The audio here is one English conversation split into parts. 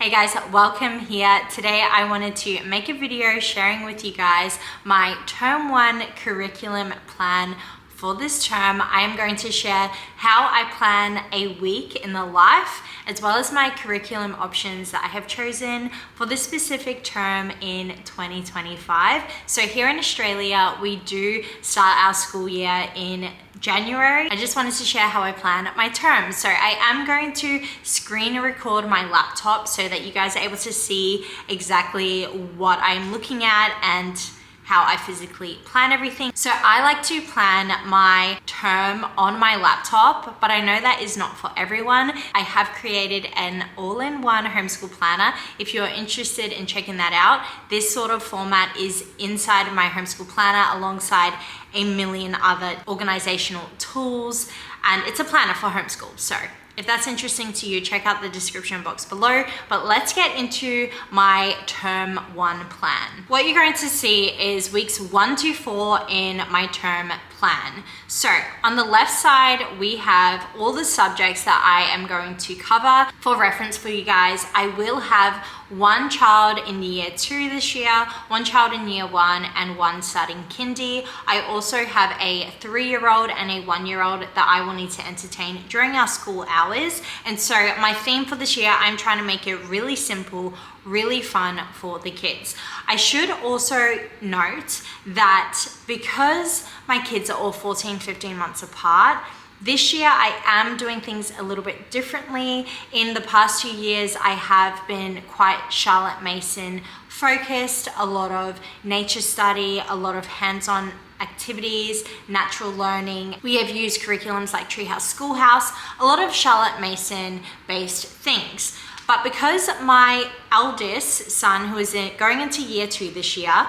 Hey guys, welcome here. Today I wanted to make a video sharing with you guys my term 1 curriculum plan for this term. I am going to share how I plan a week in the life, as well as my curriculum options that I have chosen for this specific term in 2025. So here in Australia, we do start our school year in January. I just wanted to share how I plan my term. So I am going to screen record my laptop so that you guys are able to see exactly what I'm looking at and how I physically plan everything. So I like to plan my term on my laptop, but I know that is not for everyone. I have created an all-in-one homeschool planner. If you're interested in checking that out, this sort of format is inside of my homeschool planner alongside a million other organizational tools, and it's a planner for homeschool. So if that's interesting to you, check out the description box below. But let's get into my term 1 plan. What you're going to see is weeks 1 to 4 in my term plan. So on the left side, we have all the subjects that I am going to cover. For reference for you guys, I will have one child in year 2 this year, one child in year 1, and one starting kindy. I also have a 3-year-old and a 1-year-old that I will need to entertain during our school hours. And so my theme for this year, I'm trying to make it really simple, really fun for the kids. I should also note that because my kids are all 14, 15 months apart, this year I am doing things a little bit differently. In the past 2 years, I have been quite Charlotte Mason focused, a lot of nature study, a lot of hands-on activities, natural learning. We have used curriculums like Treehouse Schoolhouse, a lot of Charlotte Mason based things. But because my eldest son, who is going into year 2 this year,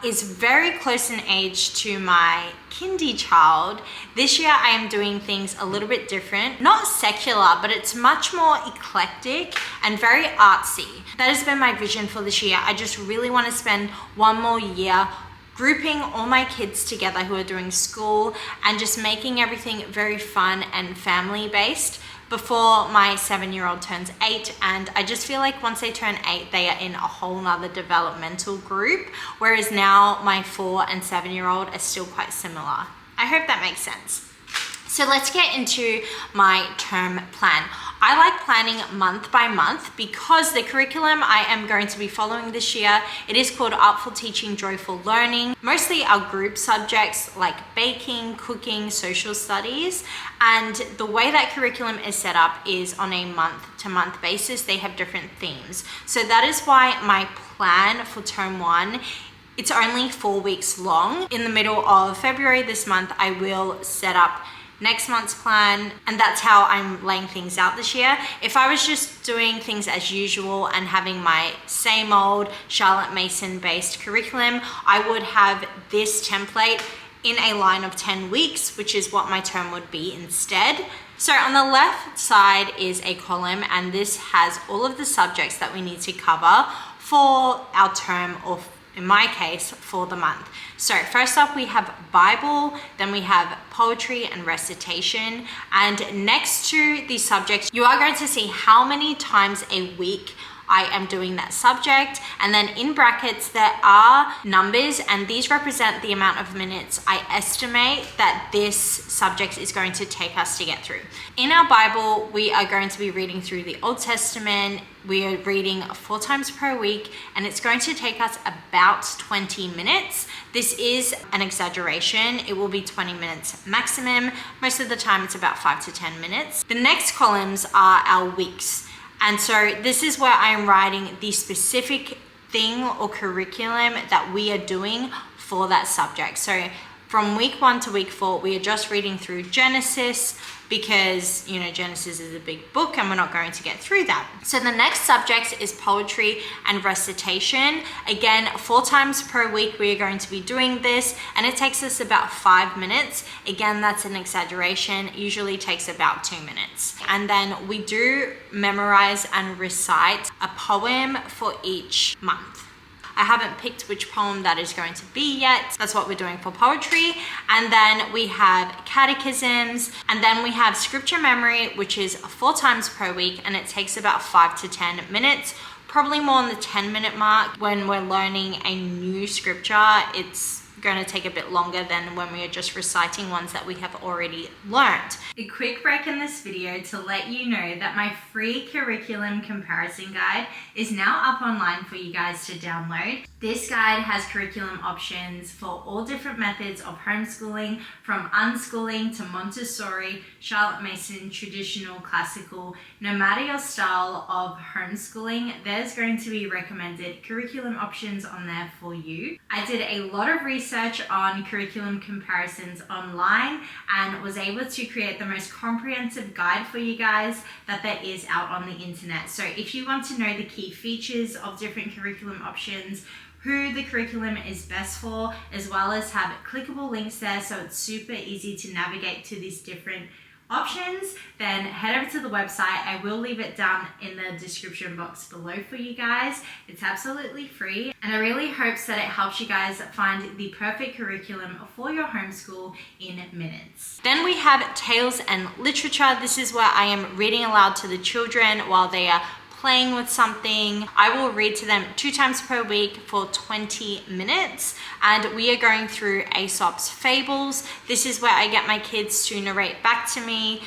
is very close in age to my kindy child, this year I am doing things a little bit different. Not secular, but it's much more eclectic and very artsy. That has been my vision for this year. I just really want to spend one more year grouping all my kids together who are doing school and just making everything very fun and family based before my 7-year-old turns 8. And I just feel like once they turn 8, they are in a whole nother developmental group, whereas now my 4 and 7-year-old are still quite similar. I hope that makes sense. So let's get into my term plan. I like planning month by month because the curriculum I am going to be following this year, it is called Artful Teaching, Joyful Learning. Mostly our group subjects like baking, cooking, social studies. And the way that curriculum is set up is on a month-to-month basis. They have different themes. So that is why my plan for term 1, it's only 4 weeks long. In the middle of February this month, I will set up next month's plan, and that's how I'm laying things out this year. If I was just doing things as usual and having my same old Charlotte Mason based curriculum, I would have this template in a line of 10 weeks, which is what my term would be instead. So on the left side is a column, and this has all of the subjects that we need to cover for our term, or in my case, for the month. So first up, we have Bible, then we have poetry and recitation. And next to these subjects, you are going to see how many times a week I am doing that subject. And then in brackets, there are numbers, and these represent the amount of minutes I estimate that this subject is going to take us to get through. In our Bible, we are going to be reading through the Old Testament. We are reading 4 times per week, and it's going to take us about 20 minutes. This is an exaggeration. It will be 20 minutes maximum. Most of the time, it's about 5 to 10 minutes. The next columns are our weeks. And so this is where I am writing the specific thing or curriculum that we are doing for that subject. So from week 1 to week 4, we are just reading through Genesis because, you know, Genesis is a big book and we're not going to get through that. So the next subject is poetry and recitation. Again, 4 times per week, we are going to be doing this, and it takes us about 5 minutes. Again, that's an exaggeration. It usually takes about 2 minutes. And then we do memorize and recite a poem for each month. I haven't picked which poem that is going to be yet. That's what we're doing for poetry. And then we have catechisms, and then we have scripture memory, which is 4 times per week, and it takes about 5 to 10 minutes, probably more on the 10-minute mark. When we're learning a new scripture, it's going to take a bit longer than when we are just reciting ones that we have already learned. A quick break in this video to let you know that my free curriculum comparison guide is now up online for you guys to download. This guide has curriculum options for all different methods of homeschooling, from unschooling to Montessori, Charlotte Mason, traditional, classical. No matter your style of homeschooling, there's going to be recommended curriculum options on there for you. I did a lot of research on curriculum comparisons online and was able to create the most comprehensive guide for you guys that there is out on the internet. So if you want to know the key features of different curriculum options, who the curriculum is best for, as well as have clickable links there so it's super easy to navigate to these different options, then head over to the website. I will leave it down in the description box below for you guys. It's absolutely free, and I really hope that it helps you guys find the perfect curriculum for your homeschool in minutes. Then we have tales and literature. This is where I am reading aloud to the children while they are playing with something. I will read to them 2 times per week for 20 minutes, and we are going through Aesop's fables. This is where I get my kids to narrate back to me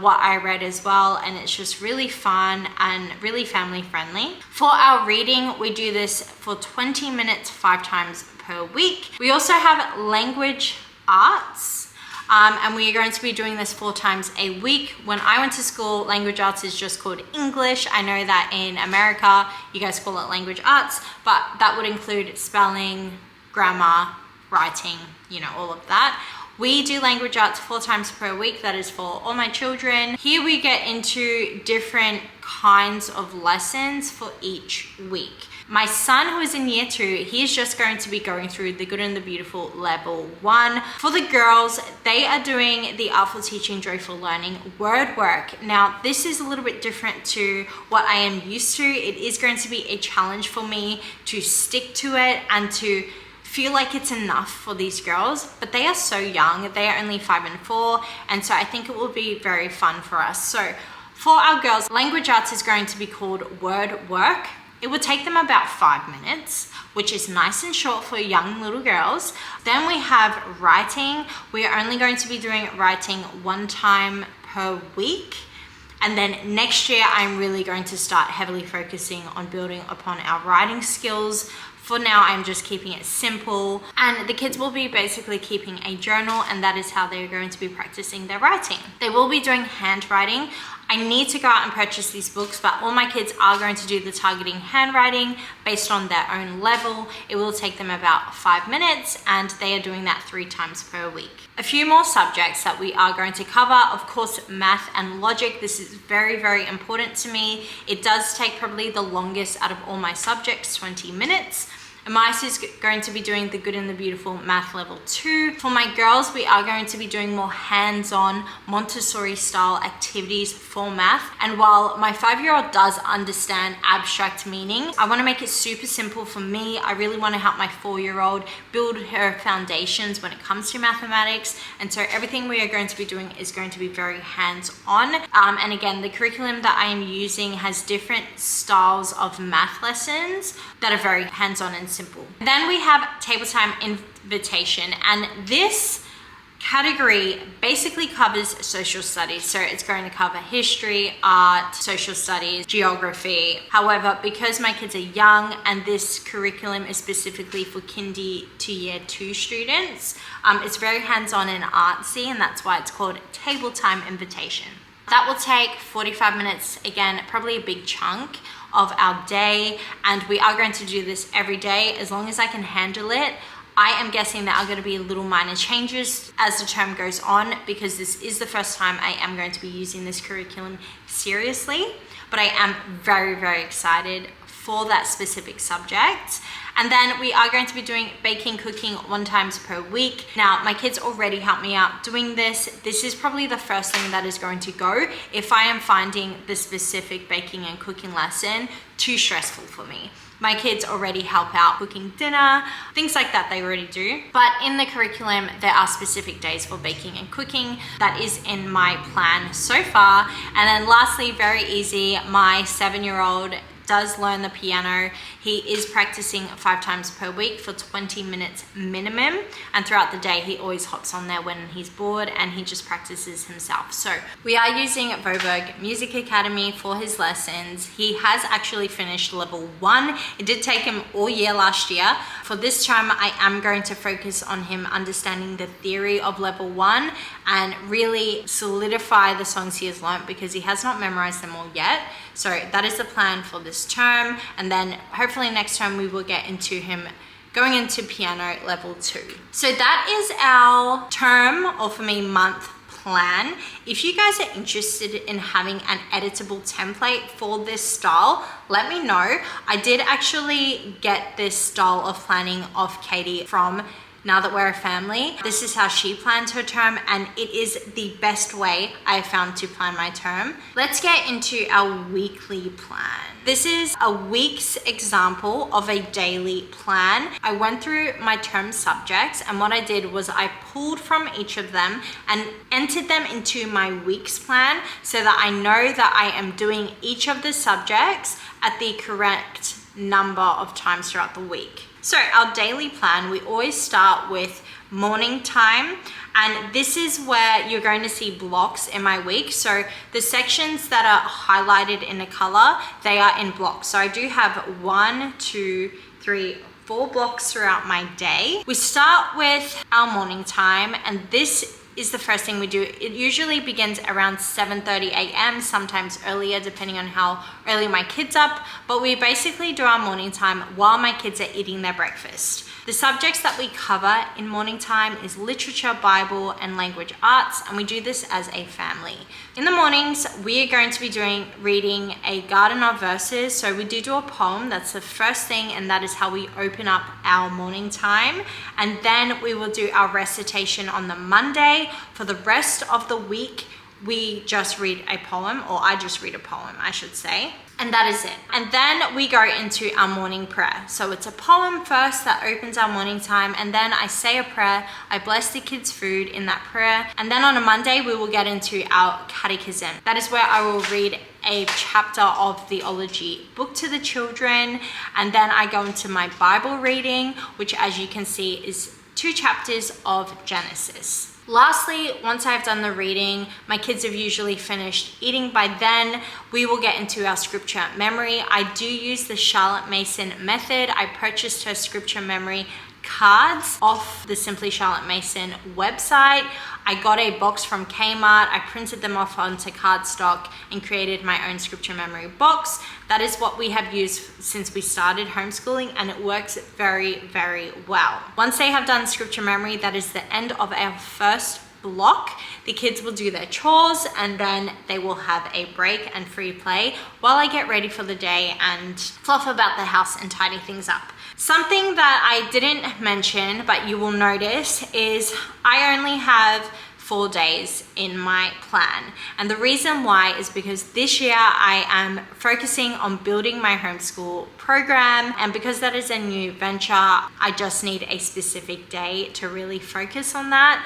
what I read as well, and it's just really fun and really family friendly. For our reading, we do this for 20 minutes 5 times per week. We also have language arts. And we are going to be doing this 4 times a week. When I went to school, language arts is just called English. I know that in America, you guys call it language arts, but that would include spelling, grammar, writing, you know, all of that. We do language arts 4 times per week. That is for all my children. Here we get into different kinds of lessons for each week. My son, who is in year 2, he's just going to be going through the Good and the Beautiful level 1. For the girls, they are doing the Artful Teaching, Joyful Learning word work. Now, this is a little bit different to what I am used to. It is going to be a challenge for me to stick to it and to feel like it's enough for these girls, but they are so young. They are only 5 and 4, and so I think it will be very fun for us. So for our girls, language arts is going to be called word work. It will take them about 5 minutes, which is nice and short for young little girls. Then we have writing. We are only going to be doing writing 1 time per week. And then next year, I'm really going to start heavily focusing on building upon our writing skills. For now, I'm just keeping it simple, and the kids will be basically keeping a journal, and that is how they're going to be practicing their writing. They will be doing handwriting. I need to go out and purchase these books, but all my kids are going to do the targeting handwriting based on their own level. It will take them about 5 minutes, and they are doing that 3 times per week. A few more subjects that we are going to cover, of course, math and logic. This is very, very important to me. It does take probably the longest out of all my subjects, 20 minutes. Amais is going to be doing the Good and the Beautiful Math Level 2. For my girls, we are going to be doing more hands-on Montessori style activities for math. And while my 5-year-old does understand abstract meaning, I want to make it super simple for me. I really want to help my 4-year-old build her foundations when it comes to mathematics. And so everything we are going to be doing is going to be very hands-on. And again, the curriculum that I am using has different styles of math lessons that are very hands-on and simple. Then we have table time invitation, and this category basically covers social studies. So it's going to cover history, art, social studies, geography. However, because my kids are young and this curriculum is specifically for kindy to year 2 students, it's very hands-on and artsy, and that's why it's called table time invitation. That will take 45 minutes, again, probably a big chunk of our day, and we are going to do this every day as long as I can handle it. I am guessing there are going to be little minor changes as the term goes on, because this is the first time I am going to be using this curriculum seriously, but I am very, very excited for that specific subject. And then we are going to be doing baking, cooking 1 time per week. Now, my kids already help me out doing this. This is probably the first thing that is going to go if I am finding the specific baking and cooking lesson too stressful for me. My kids already help out cooking dinner, things like that they already do. But in the curriculum, there are specific days for baking and cooking. That is in my plan so far. And then lastly, very easy, my 7-year-old does learn the piano. He is practicing 5 times per week for 20 minutes minimum. And throughout the day, he always hops on there when he's bored and he just practices himself. So we are using Voberg Music Academy for his lessons. He has actually finished level 1. It did take him all year last year. For this term, I am going to focus on him understanding the theory of level 1 and really solidify the songs he has learned because he has not memorized them all yet. So that is the plan for this term. And then hopefully next term we will get into him going into piano level 2. So that is our term, or for me, month plan. If you guys are interested in having an editable template for this style, let me know. I did actually get this style of planning off Katie from Now That We're a Family. This is how she plans her term, and it is the best way I found to plan my term. Let's get into our weekly plan. This is a week's example of a daily plan. I went through my term subjects, and what I did was I pulled from each of them and entered them into my week's plan so that I know that I am doing each of the subjects at the correct number of times throughout the week. So our daily plan, we always start with morning time, and this is where you're going to see blocks in my week. So the sections that are highlighted in a color, they are in blocks. So I do have 1, 2, 3, 4 blocks throughout my day. We start with our morning time, and this is the first thing we do. It usually begins around 7:30 a.m., sometimes earlier depending on how early my kids up, but we basically do our morning time while my kids are eating their breakfast. The subjects that we cover in morning time is literature, Bible, and language arts, and we do this as a family. In the mornings, we are going to be reading a garden of verses. So we do a poem, that's the first thing, and that is how we open up our morning time. And then we will do our recitation on the Monday. For the rest of the week, we just read a poem, or I just read a poem, I should say. And that is it. And then we go into our morning prayer. So it's a poem first that opens our morning time, and then I say a prayer. I bless the kids' food in that prayer. And then on a Monday, we will get into our catechism. That is where I will read a chapter of theology book to the children. And then I go into my Bible reading, which as you can see is 2 chapters of Genesis. Lastly, once I've done the reading, my kids have usually finished eating by then. We will get into our scripture memory. I do use the Charlotte Mason method. I purchased her scripture memory cards off the Simply Charlotte Mason website. I got a box from Kmart. I printed them off onto cardstock and created my own scripture memory box. That is what we have used since we started homeschooling, and it works very, very well. Once they have done scripture memory, that is the end of our first block. The kids will do their chores, and then they will have a break and free play while I get ready for the day and fluff about the house and tidy things up. Something that I didn't mention, but you will notice, is I only have 4 days in my plan. And the reason why is because this year I am focusing on building my homeschool program. And because that is a new venture, I just need a specific day to really focus on that.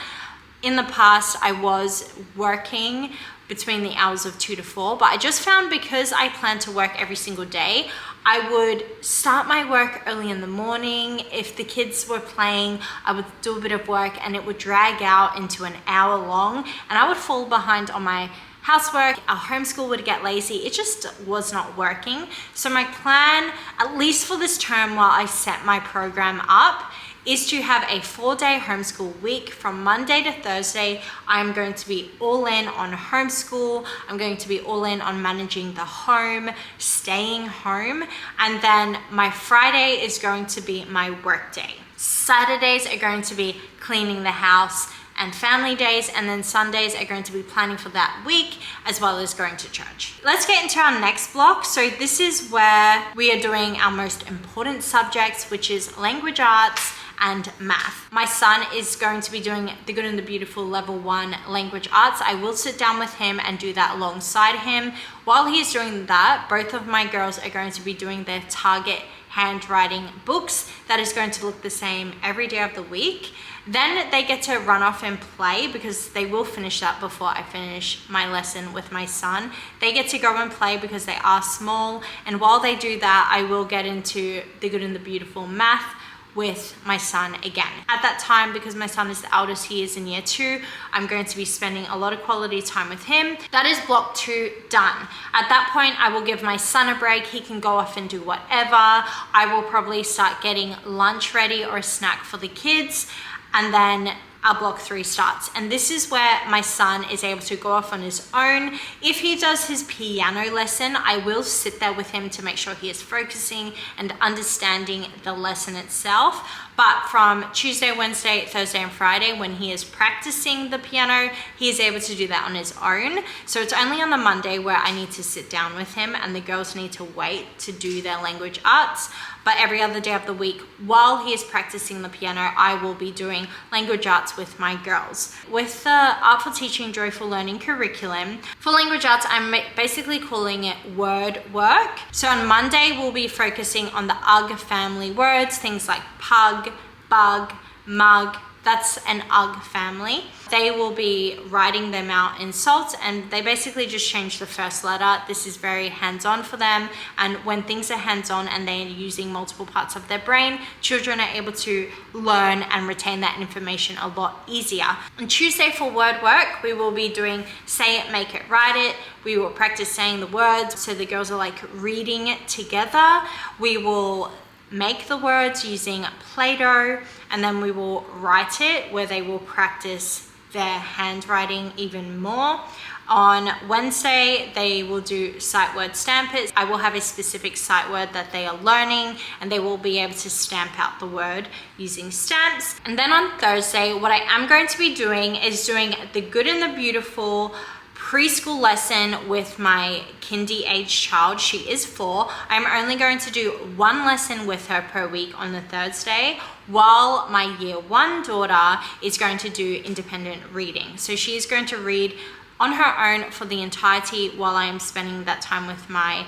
In the past, I was working between the hours of 2 to 4, but I just found because I plan to work every single day, I would start my work early in the morning. If the kids were playing, I would do a bit of work and it would drag out into an hour long, and I would fall behind on my housework. Our homeschool would get lazy. It just was not working. So my plan, at least for this term while I set my program up, is to have a 4-day homeschool week. From Monday to Thursday, I'm going to be all in on homeschool. I'm going to be all in on managing the home, staying home. And then my Friday is going to be my work day. Saturdays are going to be cleaning the house, and family days, and then Sundays are going to be planning for that week as well as going to church. Let's get into our next block. So this is where we are doing our most important subjects, which is language arts and math. My son is going to be doing the Good and the Beautiful level 1 language arts. I will sit down with him and do that alongside him. While he's doing that, both of my girls are going to be doing their target handwriting books. That is going to look the same every day of the week. Then they get to run off and play, because they will finish that before I finish my lesson with my son. They get to go and play because they are small. And while they do that, I will get into the Good and the Beautiful math with my son again. At that time, because my son is the eldest, he is in year 2, I'm going to be spending a lot of quality time with him. That is block 2 done. At that point, I will give my son a break. He can go off and do whatever. I will probably start getting lunch ready or a snack for the kids, and then our block 3 starts. And this is where my son is able to go off on his own. If he does his piano lesson, I will sit there with him to make sure he is focusing and understanding the lesson itself. But from Tuesday, Wednesday, Thursday, and Friday, when he is practicing the piano, he is able to do that on his own. So it's only on the Monday where I need to sit down with him, and the girls need to wait to do their language arts. But every other day of the week, while he is practicing the piano, I will be doing language arts with my girls. With the Art for Teaching Joyful Learning curriculum, for language arts, I'm basically calling it word work. So on Monday, we'll be focusing on the UG family words, things like pug, bug, mug. That's an UG family. They will be writing them out in SALT, and they basically just change the first letter. This is very hands-on for them. And when things are hands-on and they're using multiple parts of their brain, children are able to learn and retain that information a lot easier. On Tuesday for word work, we will be doing say it, make it, write it. We will practice saying the words. So the girls are like reading it together. We will make the words using Play-Doh, and then we will write it, where they will practice their handwriting even more. On Wednesday, they will do sight word stamp it. I will have a specific sight word that they are learning, and they will be able to stamp out the word using stamps. And then on Thursday, what I am going to be doing is doing the Good and the Beautiful preschool lesson with my kindy age child. She is 4. I'm only going to do 1 lesson with her per week on the Thursday, while my year 1 daughter is going to do independent reading. So she is going to read on her own for the entirety while I am spending that time with my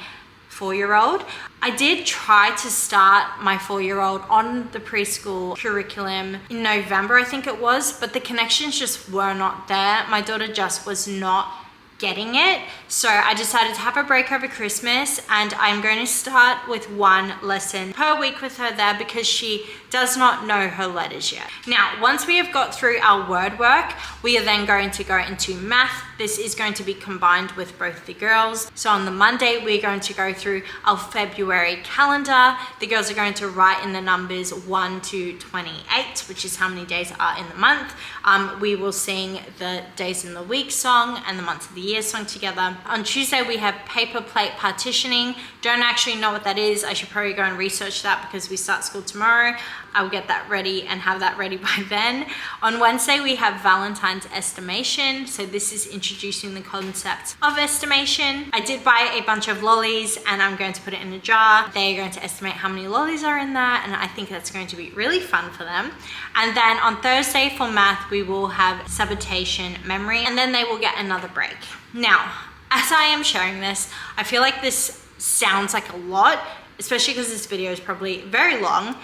4-year-old. I did try to start my 4-year-old on the preschool curriculum in November, I think it was, but the connections just were not there. My daughter just was not getting it. So I decided to have a break over Christmas, and I'm going to start with 1 lesson per week with her there, because she does not know her letters yet. Now, once we have got through our word work, we are then going to go into math. This is going to be combined with both the girls. So on the Monday, we're going to go through our February calendar. The girls are going to write in the numbers 1 to 28, which is how many days are in the month. We will sing the days in the week song and the months of the year song together. On Tuesday, we have paper plate partitioning. Don't actually know what that is. I should probably go and research that, because we start school tomorrow. I will get that ready and have that ready by then. On Wednesday, we have Valentine's estimation. So this is introducing the concept of estimation. I did buy a bunch of lollies, and I'm going to put it in a jar. They're going to estimate how many lollies are in there, and I think that's going to be really fun for them. And then on Thursday for math, we will have sabotation memory, and then they will get another break. Now, as I am sharing this, I feel like this sounds like a lot, especially because this video is probably very long.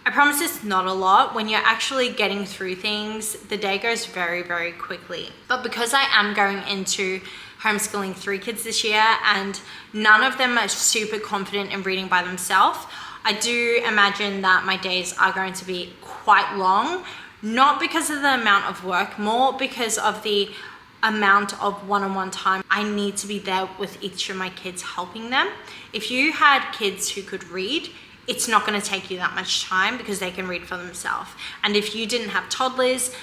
I promise it's not a lot. When you're actually getting through things, the day goes very, very quickly. But because I am going into homeschooling 3 kids this year, and none of them are super confident in reading by themselves, I do imagine that my days are going to be quite long, not because of the amount of work, more because of the amount of one-on-one time I need to be there with each of my kids, helping them. If you had kids who could read, it's not going to take you that much time, because they can read for themselves. And if you didn't have toddlers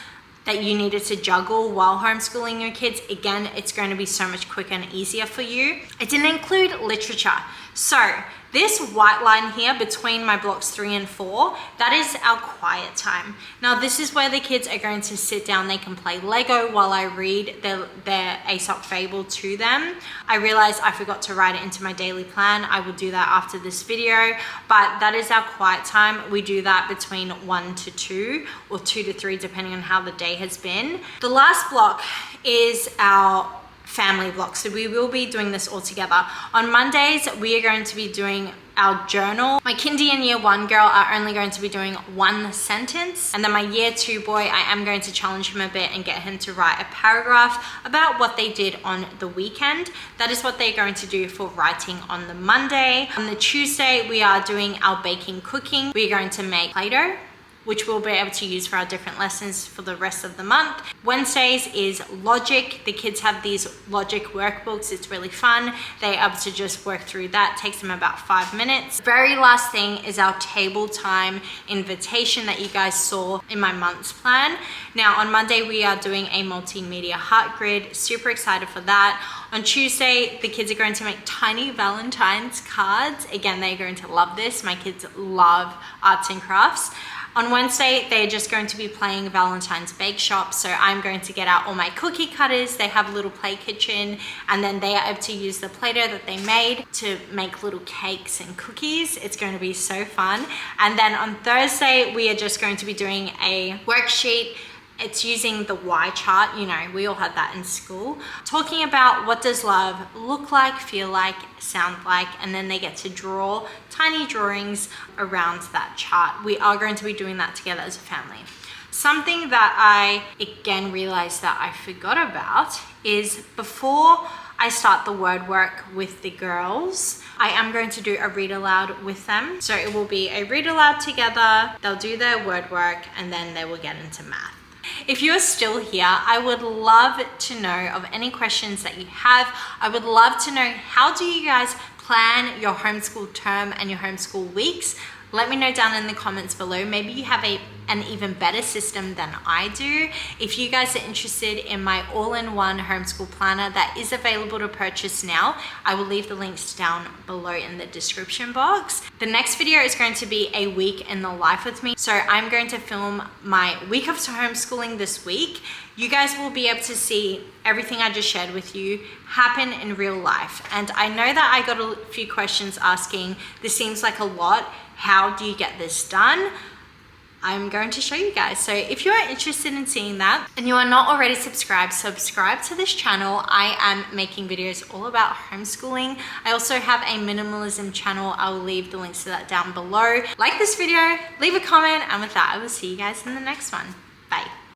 that you needed to juggle while homeschooling your kids, again, it's going to be so much quicker and easier for you. It didn't include literature. So this white line here between my blocks 3 and 4, that is our quiet time. Now this is where the kids are going to sit down. They can play Lego while I read their Aesop fable to them. I realized I forgot to write it into my daily plan. I will do that after this video, but that is our quiet time. We do that between 1 to 2 or 2 to 3 depending on how the day has been. The last block is our family block, so we will be doing this all together. On Mondays we are going to be doing our journal. My kindy and year 1 girl are only going to be doing 1 sentence, and then my year 2 boy, I am going to challenge him a bit and get him to write a paragraph about what they did on the weekend. That is what they're going to do for writing on the Monday. On the Tuesday we are doing our baking cooking. We're going to make Play-Doh, which we'll be able to use for our different lessons for the rest of the month. Wednesdays is logic. The kids have these logic workbooks. It's really fun. They're able to just work through that. It takes them about 5 minutes. Very last thing is our table time invitation that you guys saw in my month's plan. Now on Monday, we are doing a multimedia heart grid. Super excited for that. On Tuesday, the kids are going to make tiny Valentine's cards. Again, they're going to love this. My kids love arts and crafts. On Wednesday, they're just going to be playing Valentine's Bake Shop. So I'm going to get out all my cookie cutters. They have a little play kitchen, and then they are able to use the Play-Doh that they made to make little cakes and cookies. It's going to be so fun. And then on Thursday, we are just going to be doing a worksheet. It's using the Y chart, you know, we all had that in school. Talking about what does love look like, feel like, sound like, and then they get to draw tiny drawings around that chart. We are going to be doing that together as a family. Something that I, again, realized that I forgot about is before I start the word work with the girls, I am going to do a read aloud with them. So it will be a read aloud together, they'll do their word work, and then they will get into math. If you're still here, I would love to know of any questions that you have. I would love to know, how do you guys plan your homeschool term and your homeschool weeks? Let me know down in the comments below. Maybe you have an even better system than I do. If you guys are interested in my all-in-one homeschool planner that is available to purchase now, I will leave the links down below in the description box. The next video is going to be a week in the life with me. So I'm going to film my week of homeschooling this week. You guys will be able to see everything I just shared with you happen in real life. And I know that I got a few questions asking, this seems like a lot. How do you get this done? I'm going to show you guys. So if you are interested in seeing that and you are not already subscribed, subscribe to this channel. I am making videos all about homeschooling. I also have a minimalism channel. I will leave the links to that down below. Like this video, leave a comment, and with that, I will see you guys in the next one.